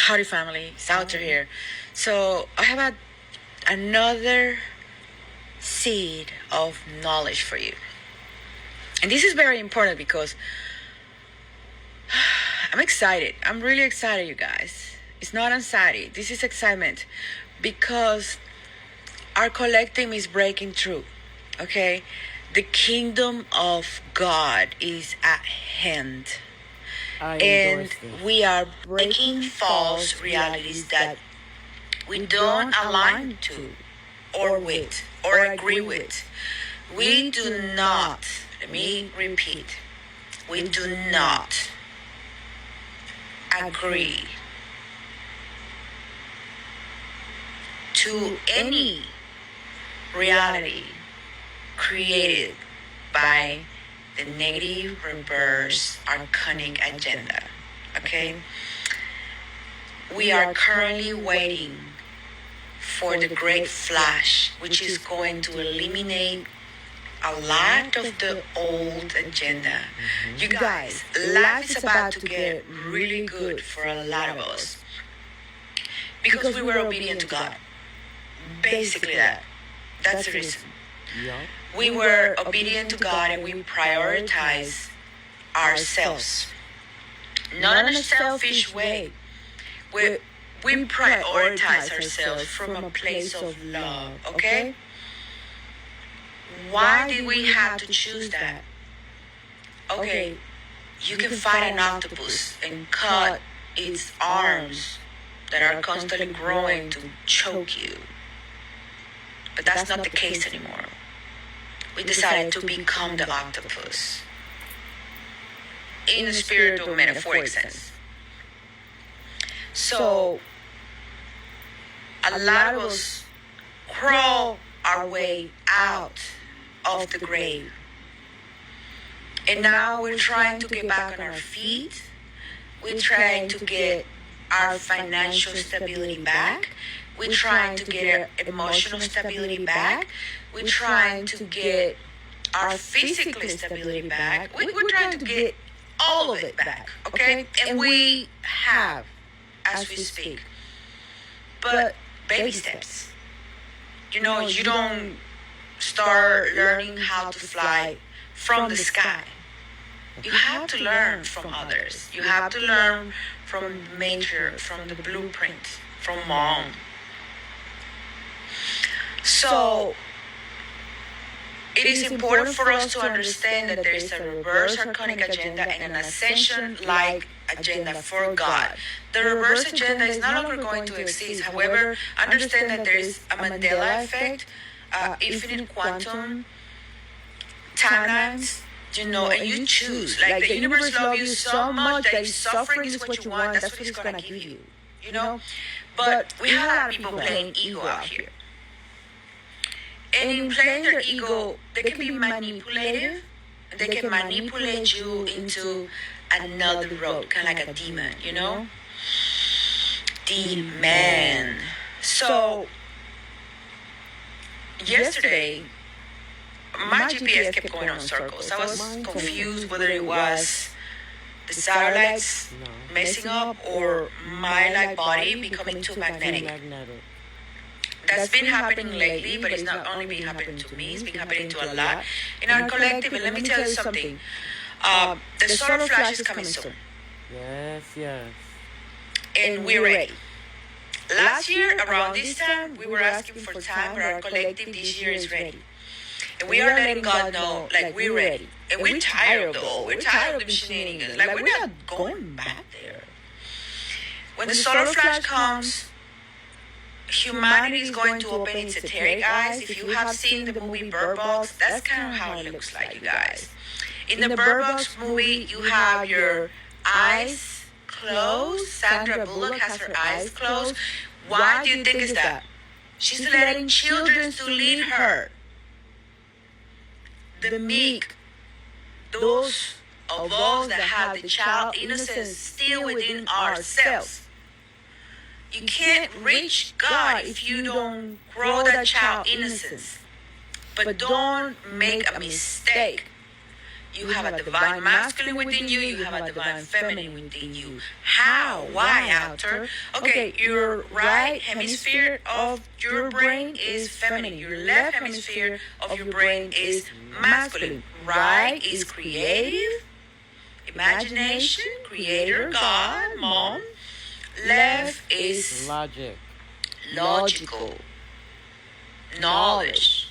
Howdy, family. Salter here. So, I have another seed of knowledge for you. And this is very important because I'm excited. I'm really excited, you guys. It's not anxiety. This is excitement because our collective is breaking through. Okay? The kingdom of God is at hand. And we are breaking false realities that we don't align to or with or agree with. We do not, let me repeat, we do not agree to any reality created by the negative reverse arcanic agenda. Okay? We are currently waiting for the great flash, which is going to eliminate a lot of the old agenda. You guys, life is about to get really good for a lot of us because we were obedient to God. Basically that's the reason. We were obedient to God and we prioritize ourselves. Not in a selfish way. We prioritize ourselves from a place of love, okay? Why did we have to choose that? Okay, you can fight an octopus and cut its arms that are constantly growing to choke you. But that's not the case anymore. We decided to become the octopus in a spiritual metaphoric sense. So a lot of us crawl our way out of the grave. And now we're trying to get back on our feet. We're trying to get our financial stability back. We're trying to get our emotional stability back. We're trying to get our physical stability back. We're trying to get all of it back, okay? And we have, as we speak. But baby steps. You don't start learning how to fly from the sky. You have to learn from others. You have to learn from nature, from the blueprint, from mom. So, it is important for us to understand that there is a reverse arcanic agenda and an ascension-like agenda for God. The reverse agenda is no longer going to exist. However, understand that there is a Mandela effect, infinite quantum timelines, and you choose. Like the universe loves you so much that if suffering is what you want, that's what it's going to give you, But we have a lot of people playing ego out here. And in playing their ego, they can be manipulative. They can manipulate you into another road, kind of like a demon, Demon. So, yesterday, my GPS kept going on circles. I was confused whether it was the satellites messing up or my body becoming too magnetic. That's been happening lately, but it's not only been happening to me, it's been happening to a lot in our collective. And let me tell you something. The solar flash is coming soon. Yes. And we're ready. Last year, around this time, we were asking for time, but our collective this year is ready. And we are letting God know, we're ready. And we're tired of the old. We're tired of the shenanigans. We're not going back there. When the solar flash comes, humanity is going to open its etheric eyes. If you have seen the movie Bird Box, that's kind of how it looks like, you guys. In the Bird Box movie, you have your eyes closed. Sandra Bullock has her eyes closed. Why do you think is that? She's letting children to lead her. The meek, those of us that have the child innocence still within ourselves. You can't reach God if you don't grow that child innocence. But don't make a mistake. You have a divine masculine within you. You have a divine feminine within you. How? Why, Outer? Okay, your right hemisphere of your brain is feminine. Your left hemisphere of your brain is masculine. Right is creative, imagination, creator, God, mom. Left is Logic. logical, knowledge,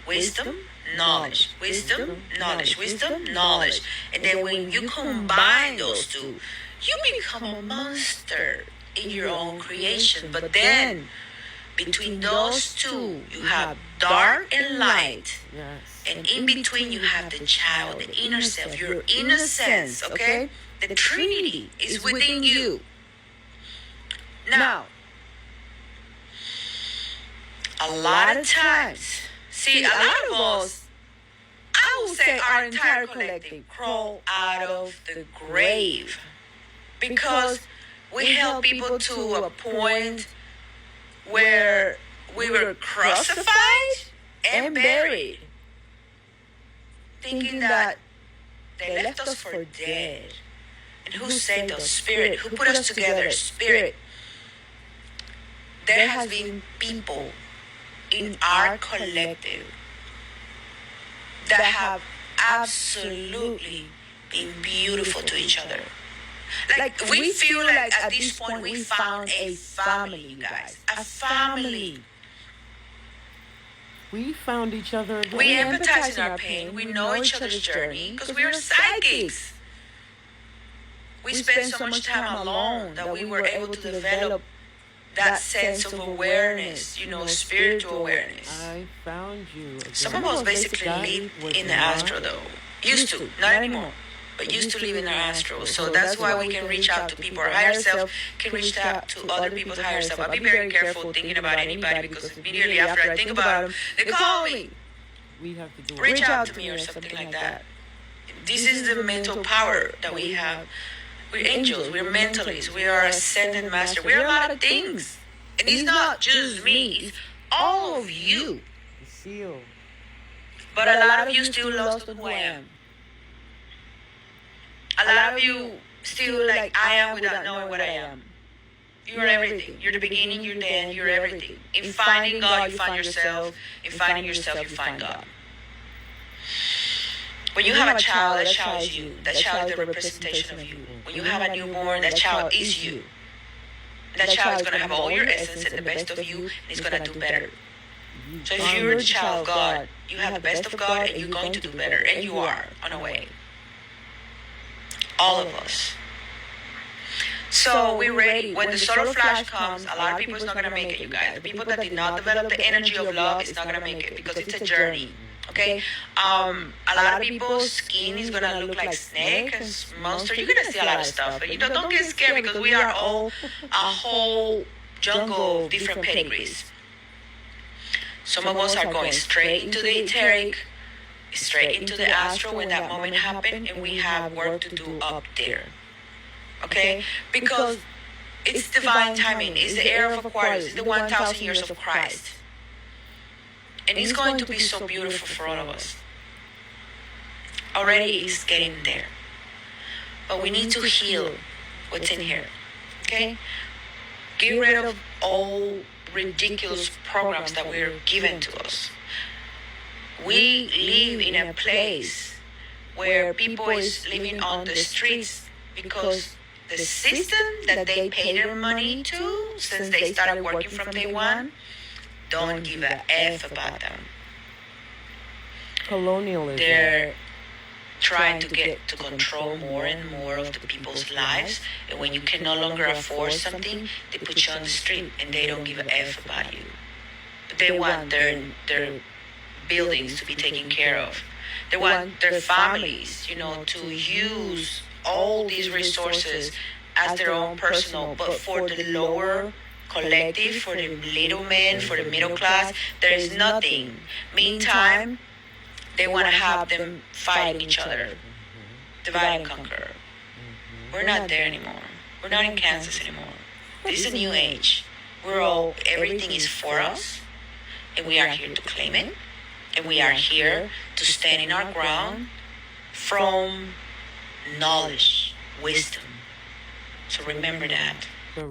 wisdom, knowledge, wisdom, knowledge, wisdom, knowledge. And then when you combine those two, you become a monster in your own creation. But then between those two, you have dark and light. Yes. And in between, you have the child, the inner self, your innocence, okay? The Trinity is within you. Now, a lot of times, see, a lot of us, I will say our entire collective, crawl out of the grave because we help people to a point where we were crucified and buried, thinking that they left us for dead. And who saved us? Spirit. Who put us together? Spirit. There has been people in our collective that have absolutely been beautiful to each other. Like we feel like at this point we found a family, you guys. A family. We found each other again. We empathize in our pain. We know each other's journey because we are psychics. We spend so much time alone that we were able to develop that sense of awareness, spiritual awareness. I found you again. Some of us basically live in the astral though. Used to, not anymore. But used to live in our astral. So that's why we can reach out to people. Our higher self can reach out to other people's higher self. I'll be very careful thinking about anybody because immediately after I think about them, they call me. We have to do Reach out to me or something like that. This is the mental power that we have. We're angels, we're mentalists, we are ascended master, we're a lot of things. And it's not just me, it's all of you. the seal. But a lot of you still lost on who I am. A lot of you still like I am without knowing what I am. You're everything. You're the beginning, you're the end, you're everything. In finding God, you find yourself. In finding yourself, you find God. When you have a child, that child is you. That child is the representation of you. When you have a newborn, that child is you. That child is going to have all your essence and the best of you, and it's going to do better. So if you're the child of God, you have the best of God, and you're going to do better. And you are, on a way. All of us. So we're ready. When the solar flash comes, a lot of people is not going to make it, you guys. The people that did not develop the energy of love is not going to make it because it's a journey. Okay, a lot of people's skin is gonna look like snake and monster. You're gonna see a lot of stuff, but don't get scared because we are all a whole jungle of different pedigrees. Some of us are going straight into the etheric, straight into the astral when that moment happened, and we have work to do up there. Okay, because it's divine timing. It's the era of Aquarius. It's the 1,000 years of Christ. And it's going to be so beautiful for all of us. Already it's getting there. But we need to heal what's in here. Okay? Get rid of all ridiculous programs that were given to us. We live in a place where people is living on the streets because the system that they pay their money to since they started working from day one don't give a F about them. Colonialism. They're trying to get to control more and more of the people's lives. And when you can no longer afford something, they put you on the street and they don't give a F about you. But they want their buildings to be taken care of. They want their families, to use all these resources as their own personal, but for the lower collective, for the little men, for the middle class, there is nothing. Meantime, they want to have them fighting each other, divide and conquer. We're not there anymore. We're not in Kansas anymore. This is a new age. Everything is for us, and we are here to claim it, and we are here to stand in our ground from knowledge, wisdom. So remember that. The